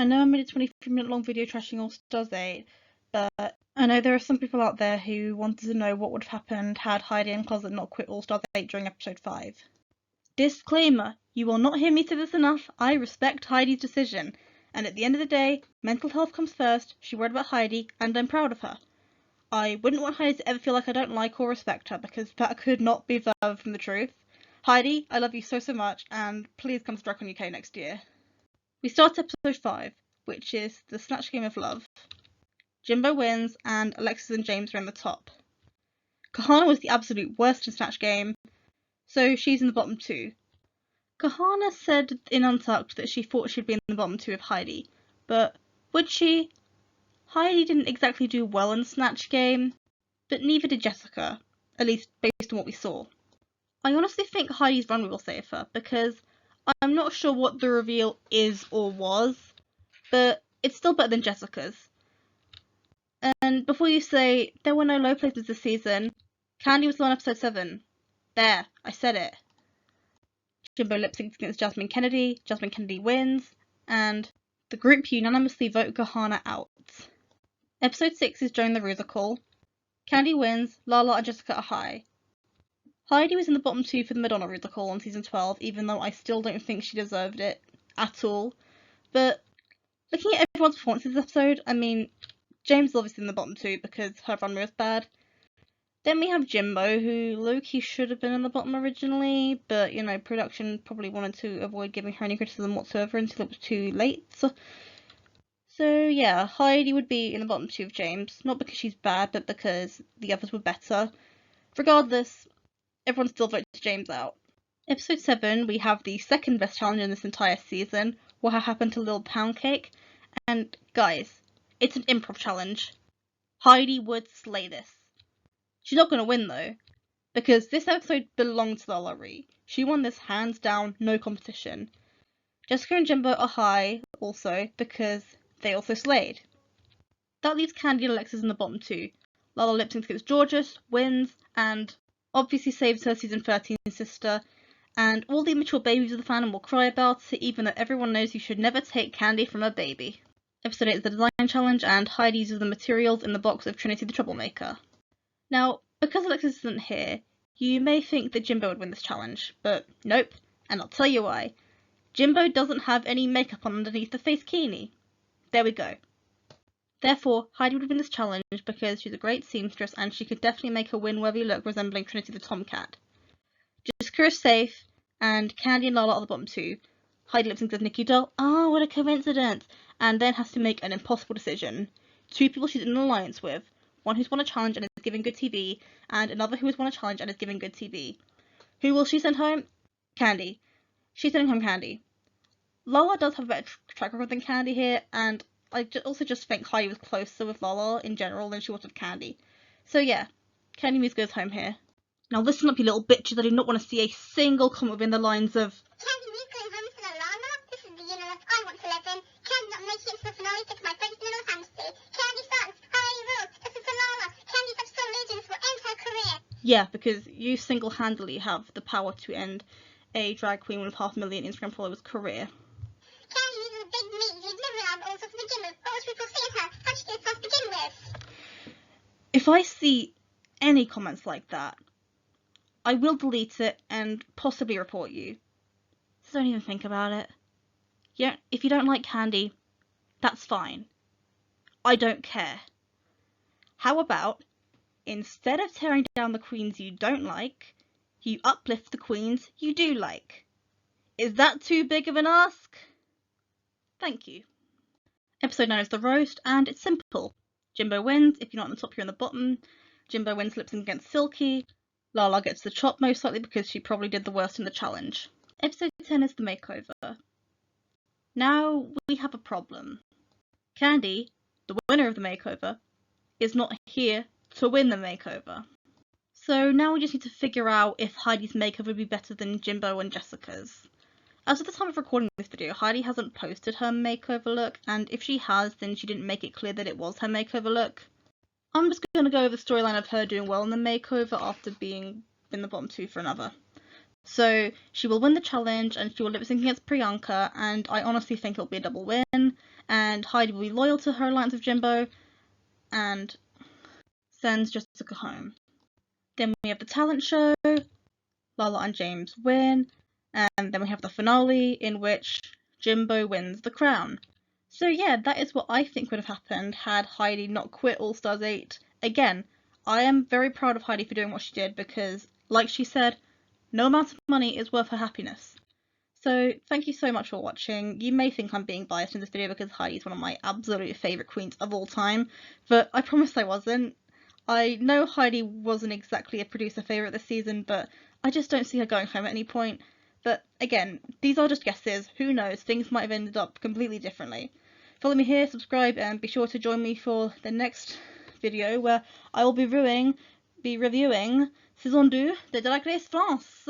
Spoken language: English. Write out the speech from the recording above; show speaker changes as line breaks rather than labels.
I know I made a 23-minute long video trashing All Stars 8, but I know there are some people out there who wanted to know what would have happened had Heidi N Closet not quit All Stars 8 during episode 5. Disclaimer, you will not hear me say this enough, I respect Heidi's decision, and at the end of the day, mental health comes first, she worried about Heidi, and I'm proud of her. I wouldn't want Heidi to ever feel like I don't like or respect her, because that could not be further from the truth. Heidi, I love you so much, and please come to Dragon UK next year. We start episode 5, which is the Snatch Game of Love. Jimbo wins, and Alexis and James are in the top. Kahana was the absolute worst in Snatch Game, so she's in the bottom 2. Kahana said in Untucked that she thought she'd be in the bottom 2 with Heidi, but would she? Heidi didn't exactly do well in the Snatch Game, but neither did Jessica, at least based on what we saw. I honestly think Heidi's runway will save her, because I'm not sure what the reveal is or was, but it's still better than Jessica's. And before you say, there were no low places this season, Candy was on episode 7. There, I said it. Jimbo lip-syncs against Jasmine Kennedy wins, and the group unanimously vote Kahana out. Episode 6 is Joan the Rusical. Candy wins, Lala and Jessica are high. Heidi was in the bottom 2 for the Madonna Rusical on season 12, even though I still don't think she deserved it at all. But looking at everyone's performances this episode, I mean, James is obviously in the bottom 2 because her runway was bad. Then we have Jimbo, who low-key should have been in the bottom originally, but, you know, production probably wanted to avoid giving her any criticism whatsoever until it was too late. So yeah, Heidi would be in the bottom 2 of James, not because she's bad, but because the others were better. Regardless, everyone still votes James out. Episode 7, we have the second best challenge in this entire season, What Happened to Lil Pound Cake, and guys, it's an improv challenge. Heidi would slay this. She's not going to win though, because this episode belonged to Lala Ree. She won this hands down, no competition. Jessica and Jimbo are high also because they also slayed. That leaves Candy and Alexis in the bottom 2. Lala lip syncs against Georges, wins, and obviously saves her season 13 sister, and all the immature babies of the fandom will cry about it, even though everyone knows you should never take candy from a baby. Episode 8 is the design challenge, and Heidi uses the materials in the box of Trinity the Troublemaker. Now, because Alexis isn't here, you may think that Jimbo would win this challenge, but nope, and I'll tell you why. Jimbo doesn't have any makeup on underneath the face bikini. There we go. Therefore, Heidi would win this challenge because she's a great seamstress and she could definitely make a win-worthy look resembling Trinity the Tomcat. Jessica is safe, and Candy and Lala are the bottom 2. Heidi lip syncs as Nikki Doll, oh what a coincidence, and then has to make an impossible decision. 2 people she's in an alliance with, one who's won a challenge and is giving good TV, and another who has won a challenge and is giving good TV. Who will she send home? Candy. She's sending home Candy. Lala does have a better track record than Candy here, and I also just think Heidi was closer with Lala in general than she was with Candy. So yeah, Candy Muse goes home here. Now listen up you little bitches, I do not want to see a single comment within the lines of
Candy Muse going home for the Lala? This is the universe I want to live in. Candy not making it to the finale because my friend's in little fantasy. Candy fans, Heidi rules, this is the Lala. Candy's absolute legends will end her career. Yeah, because you single-handedly have the power to end a drag queen with 500,000 Instagram followers' career. Candy Muse is a big meat. You've never allowed all to begin with. What was people seeing her? How'd she get herself to begin with?
If I see any comments like that, I will delete it and possibly report you. So don't even think about it. Yeah, if you don't like Candy, that's fine. I don't care. How about, instead of tearing down the queens you don't like, you uplift the queens you do like? Is that too big of an ask? Thank you. Episode 9 is the roast, and it's simple. Jimbo wins. If you're not on the top, you're on the bottom. Jimbo wins lip sync against Silky. Lala gets the chop most likely because she probably did the worst in the challenge. Episode 10 is the makeover. Now we have a problem. Candy, the winner of the makeover, is not here to win the makeover. So now we just need to figure out if Heidi's makeover would be better than Jimbo and Jessica's. As of the time of recording this video, Heidi hasn't posted her makeover look, and if she has, then she didn't make it clear that it was her makeover look. I'm just going to go over the storyline of her doing well in the makeover after being in the bottom 2 for another. So she will win the challenge and she will lip sync against Priyanka, and I honestly think it'll be a double win, and Heidi will be loyal to her alliance with Jimbo and sends Jessica home. Then we have the talent show. Lala and James win, and then we have the finale in which Jimbo wins the crown. So yeah, that is what I think would have happened had Heidi not quit All Stars 8. Again, I am very proud of Heidi for doing what she did because, like she said, no amount of money is worth her happiness. So thank you so much for watching. You may think I'm being biased in this video because Heidi is one of my absolute favourite queens of all time, but I promise I wasn't. I know Heidi wasn't exactly a producer favourite this season, but I just don't see her going home at any point. But again, these are just guesses. Who knows? Things might have ended up completely differently. Follow me here, subscribe, and be sure to join me for the next video where I will be reviewing Saison 2 de Drag Race France.